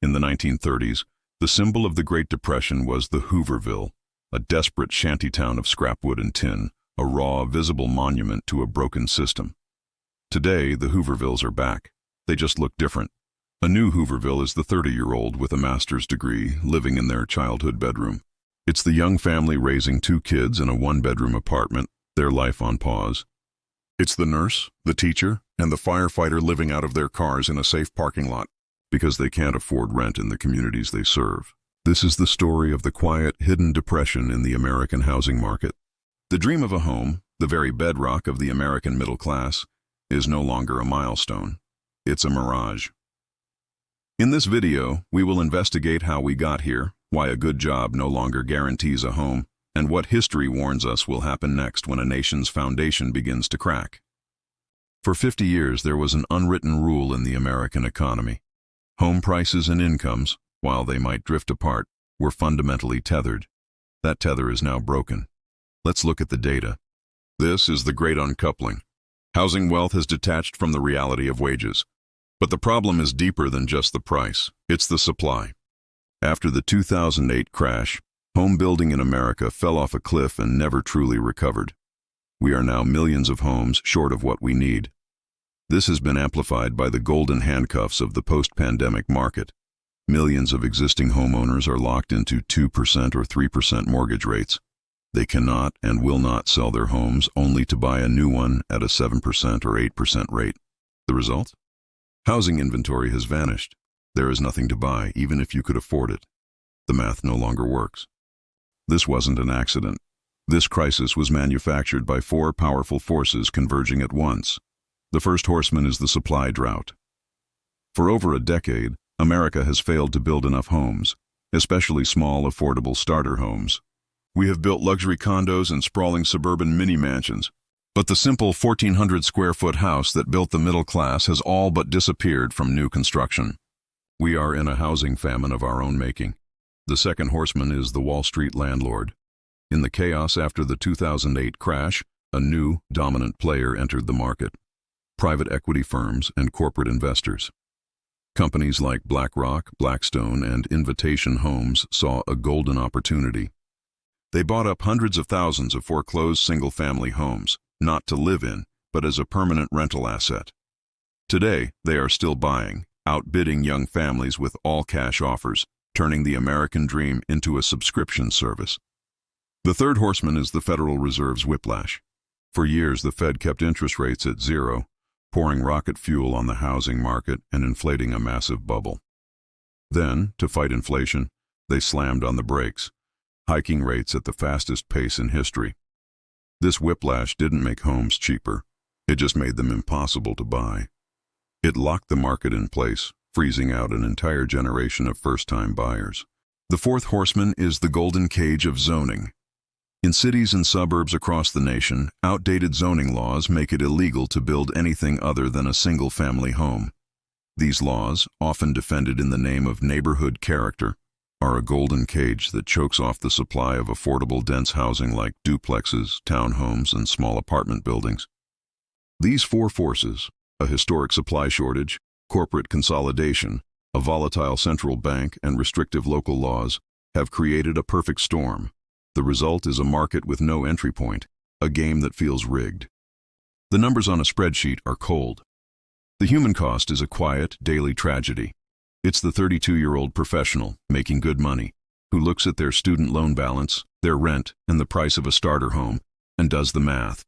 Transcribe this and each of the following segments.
In the 1930s, the symbol of the Great Depression was the Hooverville, a desperate shantytown of scrap wood and tin, a raw, visible monument to a broken system. Today, the Hoovervilles are back. They just look different. A new Hooverville is the 30-year-old with a master's degree living in their childhood bedroom. It's the young family raising 2 kids in a 1-bedroom apartment, their life on pause. It's the nurse, the teacher, and the firefighter living out of their cars in a safe parking lot because they can't afford rent in the communities they serve. This is the story of the quiet, hidden depression in the American housing market. The dream of a home, the very bedrock of the American middle class, is no longer a milestone. It's a mirage. In this video, we will investigate how we got here, why a good job no longer guarantees a home, and what history warns us will happen next when a nation's foundation begins to crack. For 50 years, there was an unwritten rule in the American economy. Home prices and incomes, while they might drift apart, were fundamentally tethered. That tether is now broken. Let's look at the data. This is the great uncoupling. Housing wealth has detached from the reality of wages. But the problem is deeper than just the price. It's the supply. After the 2008 crash, home building in America fell off a cliff and never truly recovered. We are now millions of homes short of what we need. This has been amplified by the golden handcuffs of the post-pandemic market. Millions of existing homeowners are locked into 2% or 3% mortgage rates. They cannot and will not sell their homes only to buy a new one at a 7% or 8% rate. The result? Housing inventory has vanished. There is nothing to buy, even if you could afford it. The math no longer works. This wasn't an accident. This crisis was manufactured by 4 powerful forces converging at once. The first horseman is the supply drought. For over a decade, America has failed to build enough homes, especially small, affordable starter homes. We have built luxury condos and sprawling suburban mini-mansions, but the simple 1,400-square-foot house that built the middle class has all but disappeared from new construction. We are in a housing famine of our own making. The second horseman is the Wall Street landlord. In the chaos after the 2008 crash, a new, dominant player entered the market. Private equity firms and corporate investors. Companies like BlackRock, Blackstone, and Invitation Homes saw a golden opportunity. They bought up hundreds of thousands of foreclosed single-family homes, not to live in, but as a permanent rental asset. Today, they are still buying, outbidding young families with all-cash offers, turning the American dream into a subscription service. The third horseman is the Federal Reserve's whiplash. For years, the Fed kept interest rates at 0, pouring rocket fuel on the housing market and inflating a massive bubble. Then, to fight inflation, they slammed on the brakes, hiking rates at the fastest pace in history. This whiplash didn't make homes cheaper. It just made them impossible to buy. It locked the market in place, freezing out an entire generation of first-time buyers. The fourth horseman is the golden cage of zoning. In cities and suburbs across the nation, outdated zoning laws make it illegal to build anything other than a single-family home. These laws, often defended in the name of neighborhood character, are a golden cage that chokes off the supply of affordable dense housing like duplexes, townhomes, and small apartment buildings. These 4 forces, a historic supply shortage, corporate consolidation, a volatile central bank, and restrictive local laws, have created a perfect storm. The result is a market with no entry point, a game that feels rigged. The numbers on a spreadsheet are cold. The human cost is a quiet, daily tragedy. It's the 32-year-old professional, making good money, who looks at their student loan balance, their rent, and the price of a starter home, and does the math.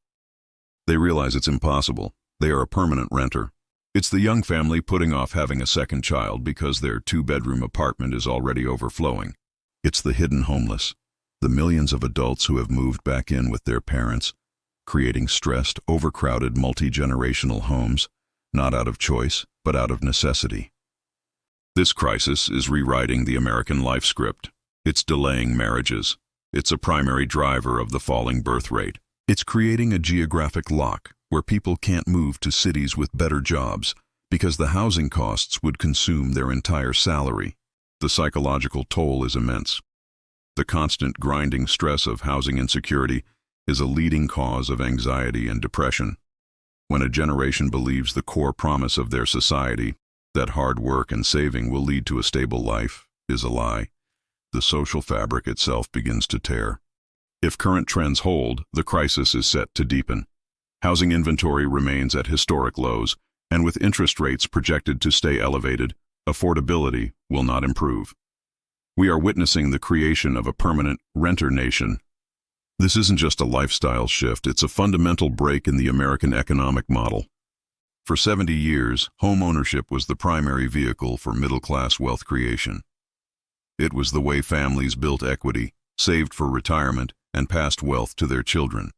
They realize it's impossible. They are a permanent renter. It's the young family putting off having a second child because their 2-bedroom apartment is already overflowing. It's the hidden homeless, the millions of adults who have moved back in with their parents, creating stressed, overcrowded, multi-generational homes, not out of choice, but out of necessity. This crisis is rewriting the American life script. It's delaying marriages. It's a primary driver of the falling birth rate. It's creating a geographic lock where people can't move to cities with better jobs because the housing costs would consume their entire salary. The psychological toll is immense. The constant grinding stress of housing insecurity is a leading cause of anxiety and depression. When a generation believes the core promise of their society, That hard work and saving will lead to a stable life is a lie. The social fabric itself begins to tear. If current trends hold, the crisis is set to deepen. Housing inventory remains at historic lows, and with interest rates projected to stay elevated, affordability will not improve. We are witnessing the creation of a permanent renter nation. This isn't just a lifestyle shift, it's a fundamental break in the American economic model. For 70 years, home ownership was the primary vehicle for middle-class wealth creation. It was the way families built equity, saved for retirement, and passed wealth to their children.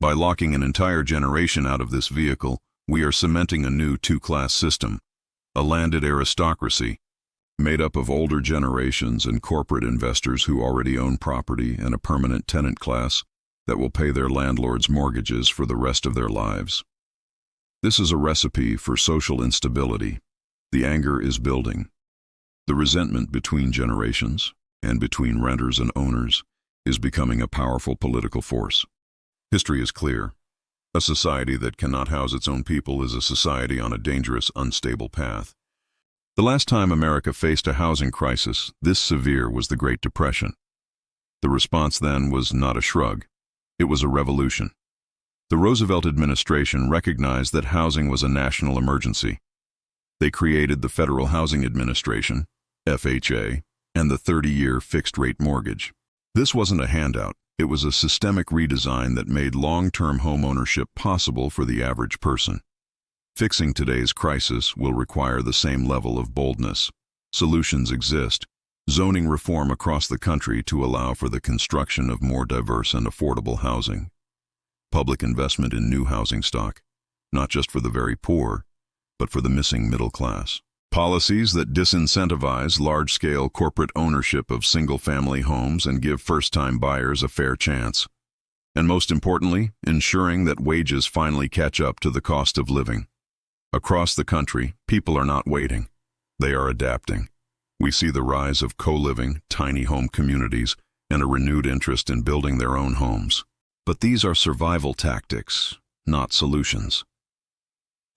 By locking an entire generation out of this vehicle, we are cementing a new two-class system, a landed aristocracy, made up of older generations and corporate investors who already own property, and a permanent tenant class that will pay their landlords' mortgages for the rest of their lives. This is a recipe for social instability. The anger is building. The resentment between generations, and between renters and owners, is becoming a powerful political force. History is clear. A society that cannot house its own people is a society on a dangerous, unstable path. The last time America faced a housing crisis this severe was the Great Depression. The response then was not a shrug. It was a revolution. The Roosevelt administration recognized that housing was a national emergency. They created the Federal Housing Administration, FHA, and the 30-year fixed-rate mortgage. This wasn't a handout. It was a systemic redesign that made long-term home ownership possible for the average person. Fixing today's crisis will require the same level of boldness. Solutions exist. Zoning reform across the country to allow for the construction of more diverse and affordable housing. Public investment in new housing stock, not just for the very poor, but for the missing middle class. Policies that disincentivize large-scale corporate ownership of single-family homes and give first-time buyers a fair chance. And most importantly, ensuring that wages finally catch up to the cost of living. Across the country, people are not waiting. They are adapting. We see the rise of co-living, tiny home communities, and a renewed interest in building their own homes. But these are survival tactics, not solutions.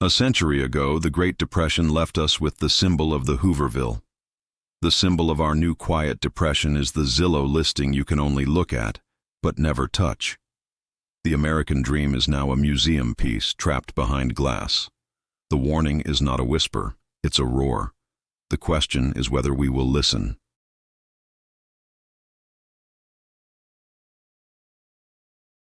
A century ago, the Great Depression left us with the symbol of the Hooverville. The symbol of our new quiet depression is the Zillow listing you can only look at, but never touch. The American dream is now a museum piece trapped behind glass. The warning is not a whisper, it's a roar. The question is whether we will listen.